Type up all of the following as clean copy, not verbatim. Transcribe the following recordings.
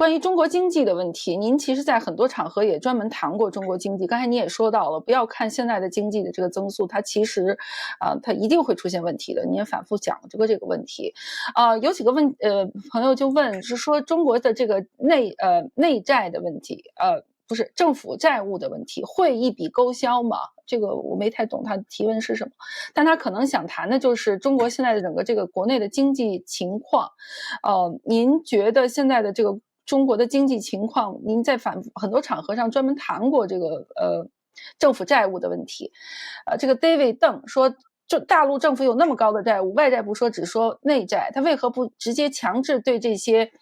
关于中国经济的问题，您其实在很多场合也专门谈过中国经济。刚才你也说到了，不要看现在的经济的这个增速，它其实它一定会出现问题的。你也反复讲这个问题。有几个朋友就问，是说中国的这个内债的问题，不是政府债务的问题，会一笔勾销吗？这个我没太懂他的提问是什么，但他可能想谈的就是中国现在的整个这个国内的经济情况。您觉得现在的这个中国的经济情况，您在很多场合上专门谈过这个政府债务的问题。这个 David 邓说，就大陆政府有那么高的债务，外债不说，只说内债，他为何不直接强制对这些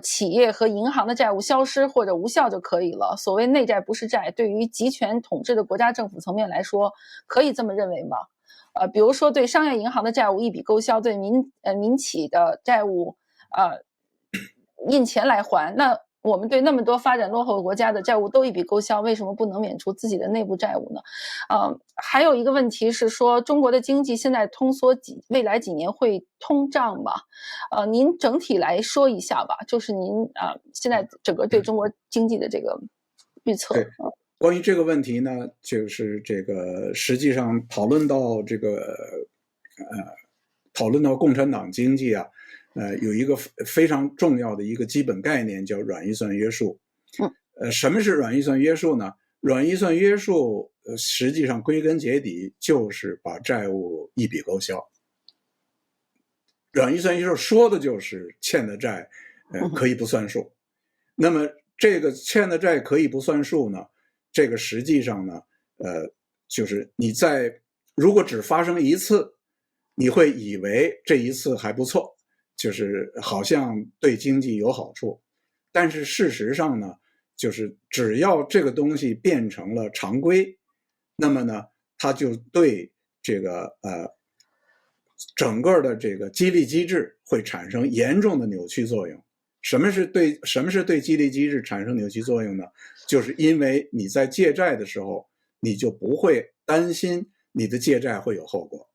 企业和银行的债务消失或者无效就可以了？所谓内债不是债，对于集权统治的国家政府层面来说，可以这么认为吗？比如说对商业银行的债务一笔勾销，对民企的债务印钱来还，那我们对那么多发展落后国家的债务都一笔勾销，为什么不能免除自己的内部债务呢？还有一个问题是说，中国的经济现在通缩，未来几年会通胀吗？您整体来说一下吧，就是您现在整个对中国经济的这个预测。关于这个问题呢，就是这个实际上讨论到共产党经济啊，有一个非常重要的一个基本概念叫软预算约束。什么是软预算约束呢？软预算约束实际上归根结底就是把债务一笔勾销。软预算约束说的就是欠的债可以不算数。那么这个欠的债可以不算数呢，这个实际上呢就是如果只发生一次，你会以为这一次还不错，就是好像对经济有好处。但是事实上呢，就是只要这个东西变成了常规，那么呢它就对这个整个的这个激励机制会产生严重的扭曲作用。什么是对激励机制产生扭曲作用呢？就是因为你在借债的时候，你就不会担心你的借债会有后果，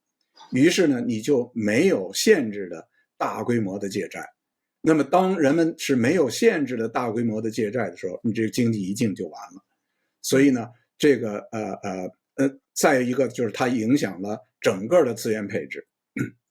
于是呢你就没有限制的大规模的借债。那么当人们是没有限制的大规模的借债的时候，你这个经济一静就完了。所以呢这个再一个就是它影响了整个的资源配置。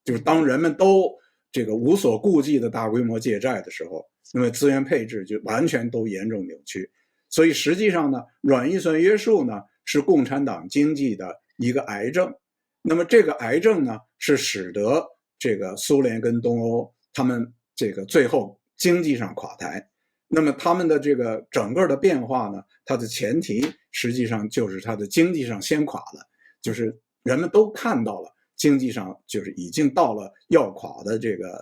就是当人们都这个无所顾忌的大规模借债的时候，那么资源配置就完全都严重扭曲。所以实际上呢，软预算约束呢是共产党经济的一个癌症。那么这个癌症呢是使得这个苏联跟东欧他们这个最后经济上垮台。那么他们的这个整个的变化呢，它的前提实际上就是它的经济上先垮了，就是人们都看到了经济上就是已经到了要垮的这个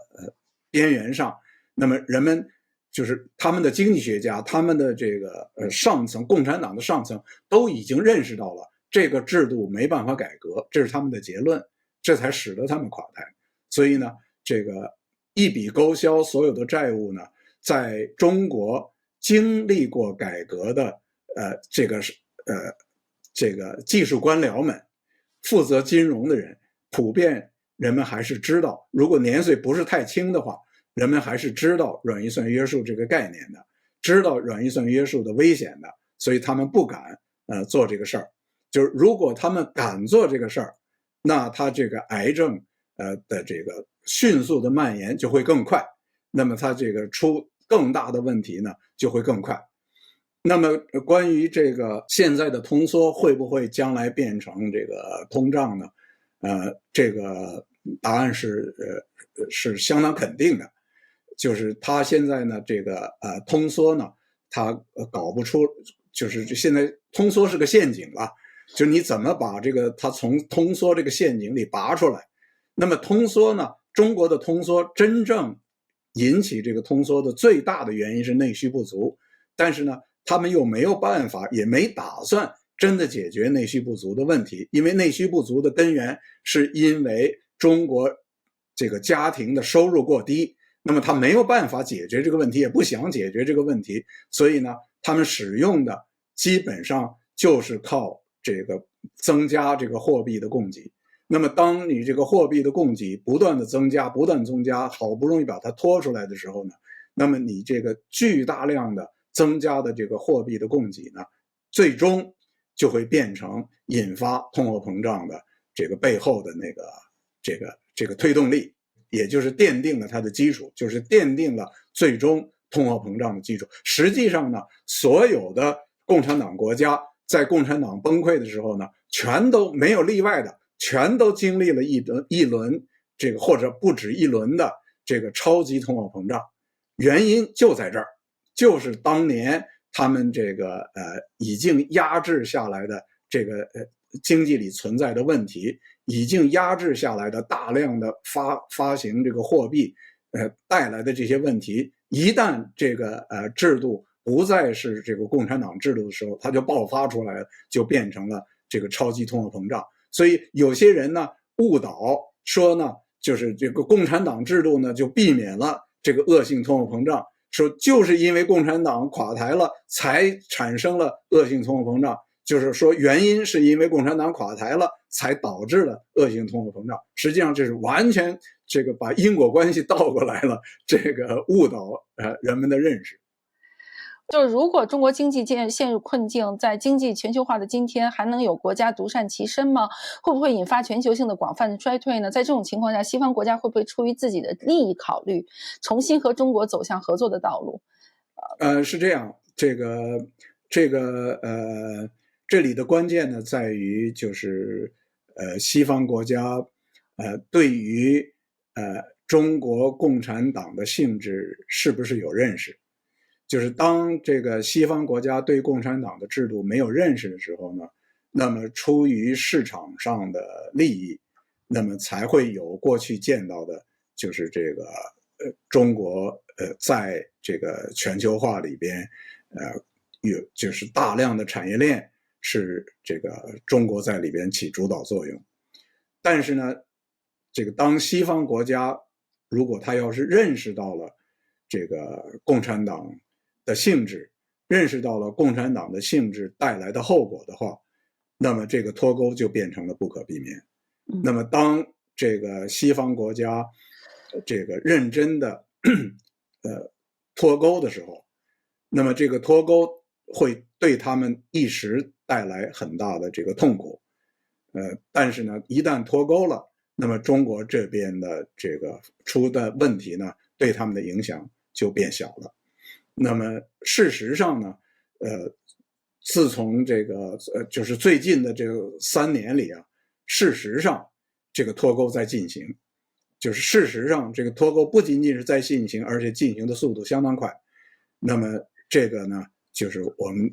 边缘上。那么人们就是他们的经济学家，他们的这个上层，共产党的上层都已经认识到了这个制度没办法改革，这是他们的结论，这才使得他们垮台。所以呢，这个一笔勾销所有的债务呢，在中国经历过改革的这个技术官僚们，负责金融的人，普遍人们还是知道，如果年岁不是太轻的话，人们还是知道软预算约束这个概念的，知道软预算约束的危险的，所以他们不敢做这个事儿。就是如果他们敢做这个事儿，那他这个癌症的这个迅速的蔓延就会更快，那么他这个出更大的问题呢就会更快。那么关于这个现在的通缩会不会将来变成这个通胀呢？这个答案是相当肯定的。就是他现在呢这个通缩呢他搞不出，就是现在通缩是个陷阱了，就是你怎么把这个他从通缩这个陷阱里拔出来。那么通缩呢，中国的通缩真正引起这个通缩的最大的原因是内需不足，但是呢他们又没有办法，也没打算真的解决内需不足的问题，因为内需不足的根源是因为中国这个家庭的收入过低，那么他没有办法解决这个问题，也不想解决这个问题，所以呢他们使用的基本上就是靠这个增加这个货币的供给。那么当你这个货币的供给不断的增加，好不容易把它拖出来的时候呢，那么你这个巨大量的增加的这个货币的供给呢，最终就会变成引发通货膨胀的这个背后的那个这个推动力，也就是奠定了它的基础，就是奠定了最终通货膨胀的基础。实际上呢，所有的共产党国家在共产党崩溃的时候呢，全都没有例外的，全都经历了一轮这个或者不止一轮的这个超级通货膨胀。原因就在这儿，就是当年他们这个已经压制下来的这个经济里存在的问题，已经压制下来的大量的发行这个货币带来的这些问题，一旦这个制度不再是这个共产党制度的时候，它就爆发出来了，就变成了这个超级通货膨胀。所以有些人呢误导说呢，就是这个共产党制度呢就避免了这个恶性通货膨胀，说就是因为共产党垮台了才产生了恶性通货膨胀，就是说原因是因为共产党垮台了才导致了恶性通货膨胀。实际上这是完全这个把因果关系倒过来了，这个误导人们的认识。就是如果中国经济陷入困境，在经济全球化的今天，还能有国家独善其身吗？会不会引发全球性的广泛的衰退呢？在这种情况下，西方国家会不会出于自己的利益考虑，重新和中国走向合作的道路？是这样，这里的关键呢在于就是西方国家对于中国共产党的性质是不是有认识？就是当这个西方国家对共产党的制度没有认识的时候呢，那么出于市场上的利益，那么才会有过去见到的，就是这个中国在这个全球化里边有就是大量的产业链是这个中国在里边起主导作用。但是呢，这个当西方国家如果他要是认识到了这个共产党的性质，认识到了共产党的性质带来的后果的话，那么这个脱钩就变成了不可避免。那么当这个西方国家这个认真的脱钩的时候，那么这个脱钩会对他们一时带来很大的这个痛苦。但是呢，一旦脱钩了，那么中国这边的这个出的问题呢，对他们的影响就变小了。那么事实上呢，自从这个就是最近的这个3年里啊，事实上这个脱钩在进行，就是事实上这个脱钩不仅仅是在进行，而且进行的速度相当快。那么这个呢，就是我们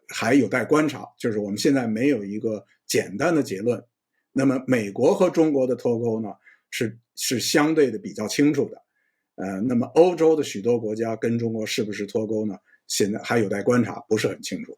还有待观察，就是我们现在没有一个简单的结论。那么美国和中国的脱钩呢，是相对的比较清楚的。那么欧洲的许多国家跟中国是不是脱钩呢？现在还有待观察，不是很清楚。